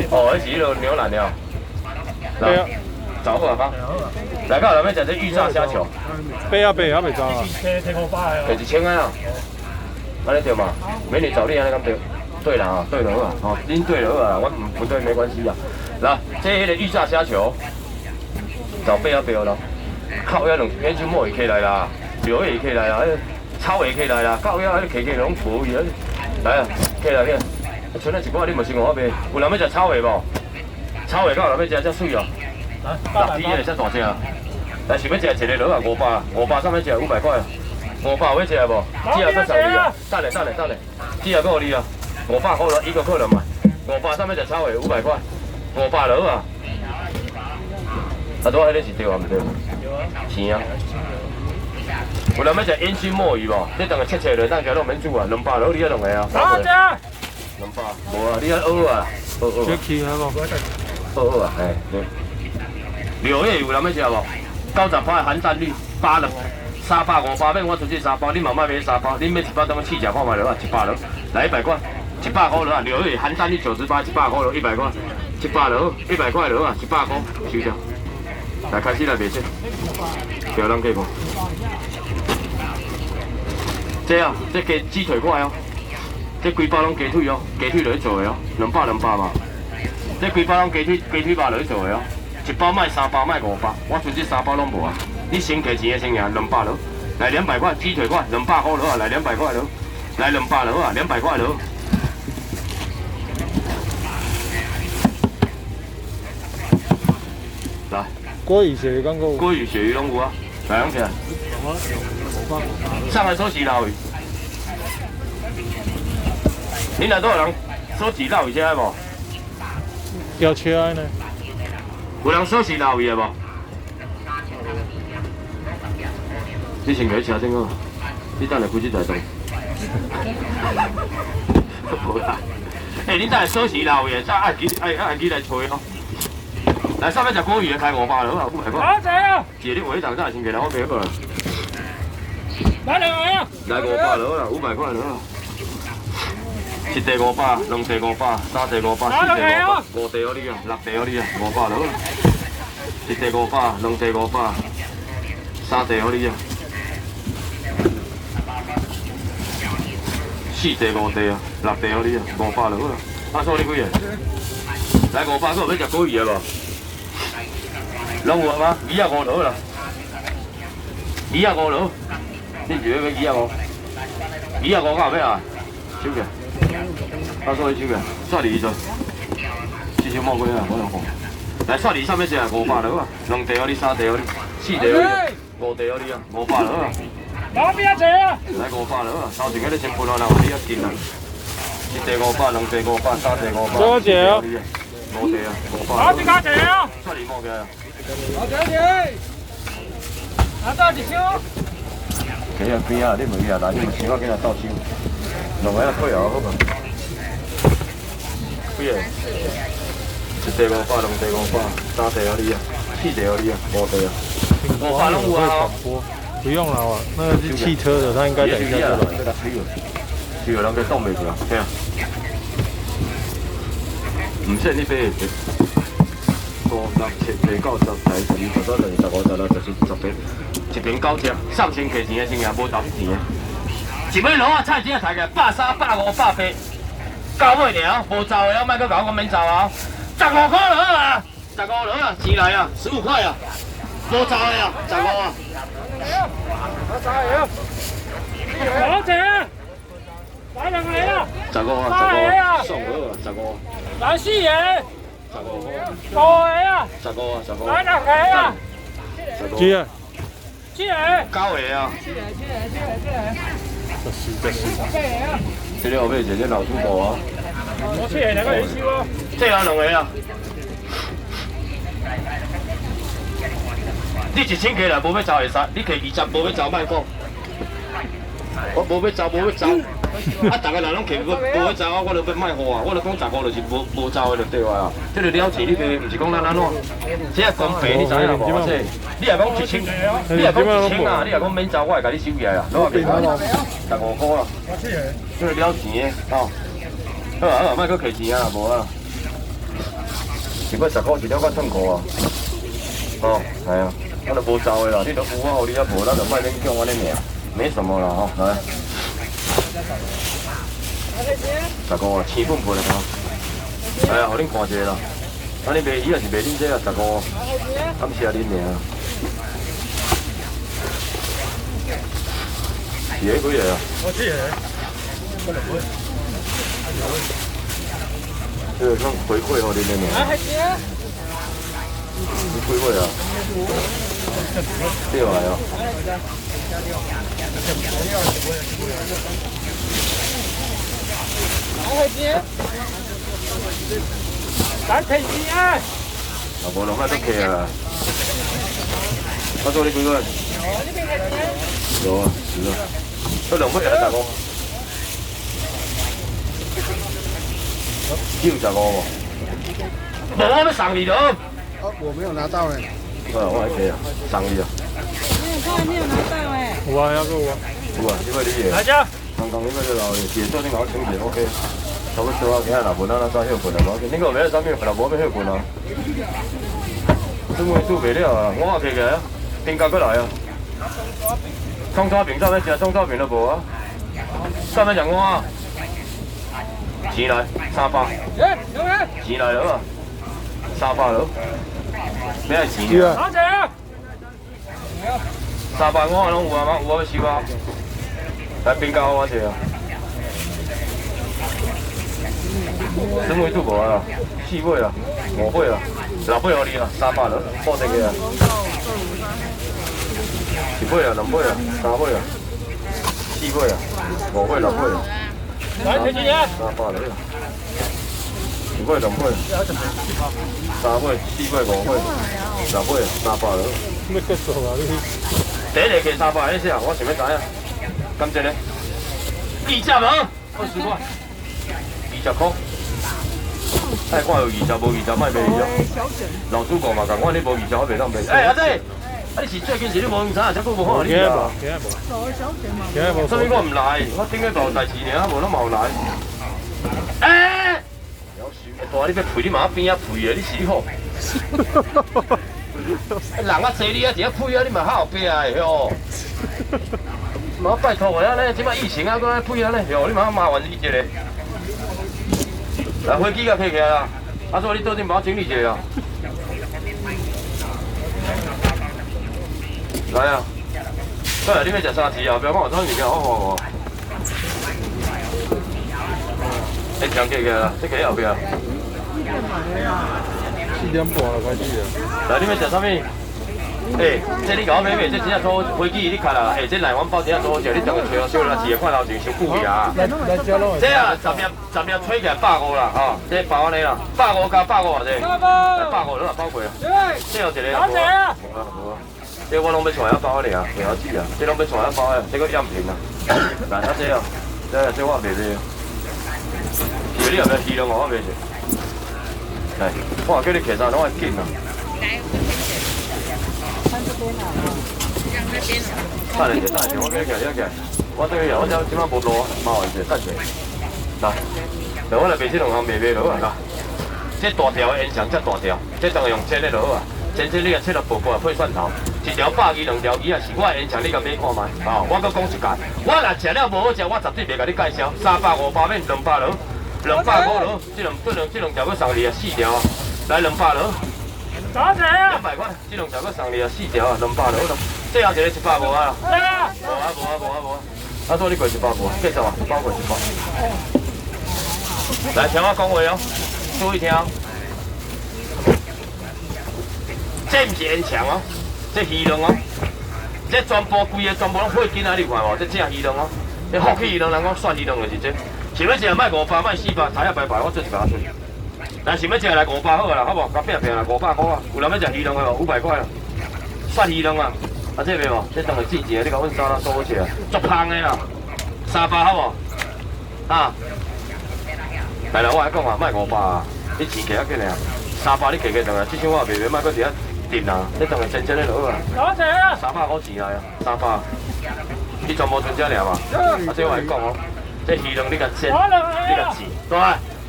哦，迄是迄个牛腩了。对啊，找好啊吗？来到内面食这预炸虾球，八啊，袂糟啊。摕1000啊，安尼对嘛？美女找你安尼敢对？对啦啊，对了啊，哦，恁对了啊，我不对没关系啊。来，这迄个预炸虾球，找8啊了，靠遐两烟熏末也可以来啦，柳也可以来啦，草也可以来啦，到遐迄个K拢无去啊。来啊，起来起来，剩了一寡你无先我卖，有人要食草的无？草的到人要食遮水哦。6支的遮大只啊！但是要食一个落啊500上面食500块啊，500要食无？只要搁送你啊！等下，只要搁你啊！500块了，一个客人嘛，500上面食草的500块，500落啊！啊，拄迄个是对啊，毋对？是啊。有人要食烟熏墨鱼无？你等下切落，咱家拢免煮啊，200落你啊两个啊。好食。200，无啊，你啊蚵啊，蚵。小气啊无？蚵啊，嘿对。柳叶有人要食无？90%的含蛋率，8人，3包5包，免我出去3包，你嘛莫买3包，你买1包当我试食看卖落啊，100落，来100块，100块落啊，柳叶含蛋率98，100块落100块，100落100块落啊，100块收掉。来开始来卖先，不要人计无。这啊，这鸡腿块哦，这规包拢鸡腿哦，鸡腿落去做的哦，200嘛。这规包拢鸡腿肉落去做的哦。1包卖3包卖5包，我剩这3包拢无啊！你先给钱的先赢200落，来200块鸡腿块，200块落啊，来200块落，来200落啊，200块落。来，鲑鱼、鳕鱼讲过。鲑鱼、鳕鱼拢有啊，来两起来。上来收起捞鱼，你那多少人收起捞鱼先无？要切呢？有人收起捞鱼的无？你先给伊吃先好，你等下开始台动。无啦，你等下收起捞鱼的，再按机来吹哦。来，上面食鲑鱼的开500了，好500块。好食啊！姐，你回档再先给人我别个了。来2个啊！来500了啦，500块了啦。1地500，2地500，3地500，4地500，5地我你啊，6地我你啊，500了啦。1地500，2地500，3地我你啊。4地5地啊，6地我你啊，500了啦。啊，数你几个？来500个，要食鲑鱼的无？拢有吗？25落啦，25落。你住迄个25到后尾啊，收起。啊，数你收起，刷2做。至少莫几啊，我两号。来刷2上面是500落啊，2地我你，3地我你，4地我你，5地我你啊，500落啊。老边坐啊！来500落啊，头前嗰啲先分落来，你一斤啊。1地500，2地500，3地500。多少钱啊？5地啊，500。好几家坐啊！刷2莫嘅。好食嘅。啊，多一箱。企啊边啊，你问伊啊，嗱，你咪先我今日倒手，两个啊退后好嘛？几个？1地500，2地500，3地我你啊，4地我你啊，5地啊，500拢有啊。不用了啊，那个是汽车的，他应该等一下就来。这个吹了，吹了人家冻袂住啊，听啊。唔信你俾5、6、7、8、9、10、11、12、13、14、15、16、17、18，一瓶9只，上千给钱的先赢，无投钱的。一尾螺啊，菜钱啊，抬个130、150、180，到尾了，无走的，莫搁搞我免走啊！15块了啊，15了啊，钱来啊，15块啊，无走的啊，15啊。好食啊！来2个啊！15啊，送好啊，15。来4个。15。5个啊！15啊，15。来6个啊！几个？7个。9个啊！这是。这里后尾是这老鼠婆啊！我7个2个元收啊！这样2个啊！你1000起来无要走会使，你摕20无要走莫讲。我无要走，无要走。啊，大家人拢摕无要走啊，我就要莫好啊，我就讲15就是无走的就对啊。这个了钱，你袂，毋是讲咱安怎？这个公平，你知影无？这你若讲1000，你若讲1000啊，你若讲免走，我会甲你收起来啊。攞下15块啊。这个了钱的，哦。好啊好啊，莫搁摕钱啊，无啊。是要10块一条较痛苦啊。哦，系啊，咱就无走的啦，你都有啊，互你啊无，咱就卖勉强安尼尔，没什么啦吼，来。10个啊，青粉粉的吼。哎呀，互恁看一下啦。啊，你卖伊也是卖恁这啊，10个，感谢恁尔。是迄几个啊？我记得。这个像回馈互恁的尔。你几岁啊？对来啊。3千2啊！啊，无落海都客啊。我做你几个？有啊，是啊。这2尾啊，10个。有15无？无，我要送你了。我没有拿到呢。我还可以啊，送你啊。没有拿到哎。有啊，要个有啊。有啊，你买你个。来家。刚刚你买这老的，解做你搞清洁 OK。差不多啊，今日若无咱咱早休困啊，无要紧。恁个要啥物？若无要休困啊。这尾煮袂了啊，我也起起来啊，冰甲过来啊。葱抓饼，早要食葱抓饼都无啊。早要食我啊。钱来300。钱来了啊。300了。咩钱啊？多謝。 300我拢有啊，有啊要收啊。来冰糕我者啊。什么都无啊，4尾啊，5尾啊，6尾互你啊，300了，报这个啊。1尾啊，2尾啊，3尾啊，4尾啊，5尾6尾啊。來睇住啊！300了。1尾2尾，3尾4尾5尾6尾300了。要结束啊！你第一个加300，你先啊，我想要知影。感谢咧。20毛，20块，20块。哎，我有20，无20卖卖20。老主顾嘛讲，我你无20，我袂当卖。哎，阿仔，啊你是最近是你无用啥，才久无看到你啊？今日无。所以我唔来，我顶个大代志尔，无那嘛有来。哎，大你要赔你妈边仔赔啊！你死好。人啊坐你啊，一配啊，你嘛好拼的哟。妈拜托我啊，咧，即摆疫情啊，搁来配啊咧，哟，你嘛麻烦你一个。来飞机甲起起来啦，啊，所以你倒阵帮我整理一下啊。来啊，过来，你要食啥子啊？不要讲我装物件，我。哎，强起起来啦，这个后壁啊。 4点半就开始了。来，你要食啥物？这你甲我买买，这真正做飞机你看啦，这来阮包真正做好食，你等下找小啦，4块头前伤久去啊。来这拢。这啊，10粒吹起来150啦，吼，这包安尼啦，150加150啊这，150了包过啊。这有一个啊。无啊，这我拢要带啊包尔，袂晓煮啊，这拢要带啊包啊，这个样品啊。来，啊这啊，这我袂买。你后壁鱼龙我袂食。来，我叫你摕啥，拢爱紧啊。 等下一下，我叫你起，我等下我即摆无路，麻烦者，等下。来，我来卖这2项卖落啊，啦。这大条的烟肠，这大条，这当然用煎的落啊。煎你啊切落薄薄配蒜头，一条100二2条鱼啊是我的烟肠，你甲买看卖。哦，我搁讲一届，我若食了无好食，我绝对袂甲你介绍。300、500免200落，250落，这两条搁送你啊4条啊，来200落。 多謝啊！200塊，這2條我送你啊4條啊，200了，這後一個150啊。無啊！啊，做你過150啊，繼續啊，包過100。來，聽我講話哦，注意聽。這唔是煙腸哦，這魚卵哦，這全部規個全部攏火緊啊！你看無？這正魚卵哦，這福氣魚卵，人講涮魚卵就是這。想要食賣500，賣400，睇下拜拜，我做一把出。 但想要食来500好啦，好无？甲拼拼啦500块啊！有人要食魚卵的500塊啦，涮魚卵啊！啊这袂无？这当然季节，你甲阮沙拉做好食，足香的啦，300好无？啊！来啦，我来讲啊，卖500啊，你钱摕较紧啊，300你摕摕上来，这箱我袂卖，搁伫遐订啊，这当然真的落啊。多謝啊300块钱来啊，300，你全部存遮尔嘛？啊，这我来讲哦，这魚卵你甲切，你甲切，对。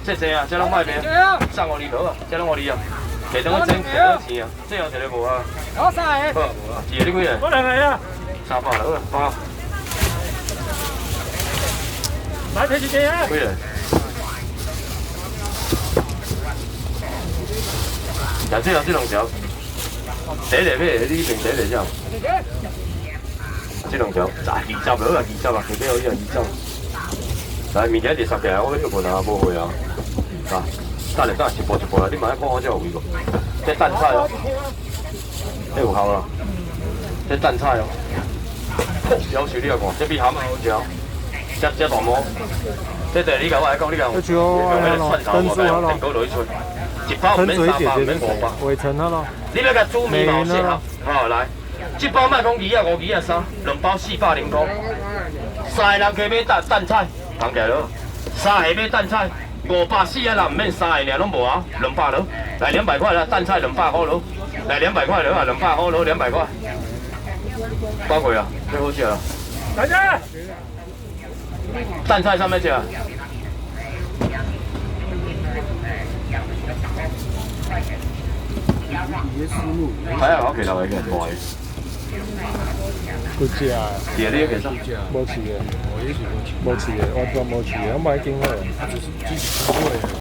这些啊，这拢卖袂，送互你好啊，这拢互你啊。摕当去整钱啊，这样一个无啊？我三个。好，一个你几个？我2个啊， 300了，好，来摕一个啊。几个？呀，这两条，第一个买，你评第一个啥？这两条，20了啊，20啊，摕买好伊啊20。来，明天第10个，我跟你问啊，无会啊。啊，等下一步啦，你慢慢看我这有位无？这蛋菜哦，这有效啦，这蛋菜哦。要求你啊看，这比蛤蟆好食，这大毛，这第你甲我来讲，你讲用迄个蒜头无该用电锅落去吹，一包唔免300，唔免500。围城了咯。你要甲煮面嘛有适合，好来，一包卖讲2啊5、2啊3，2包400块。3个人加买蛋菜，放起来咯。3个买蛋菜，540啊啦，唔免3个尔拢无啊，200咯。来200块啦，蛋菜200块咯。来200块咯啊，200块咯，200块。包过啊，最好食啦。大姐，蛋菜上面食。睇下我其他位嘅大。不食啊，第二啲其實无饲嘅，无饲嘅，完全无饲嘅，我买经好。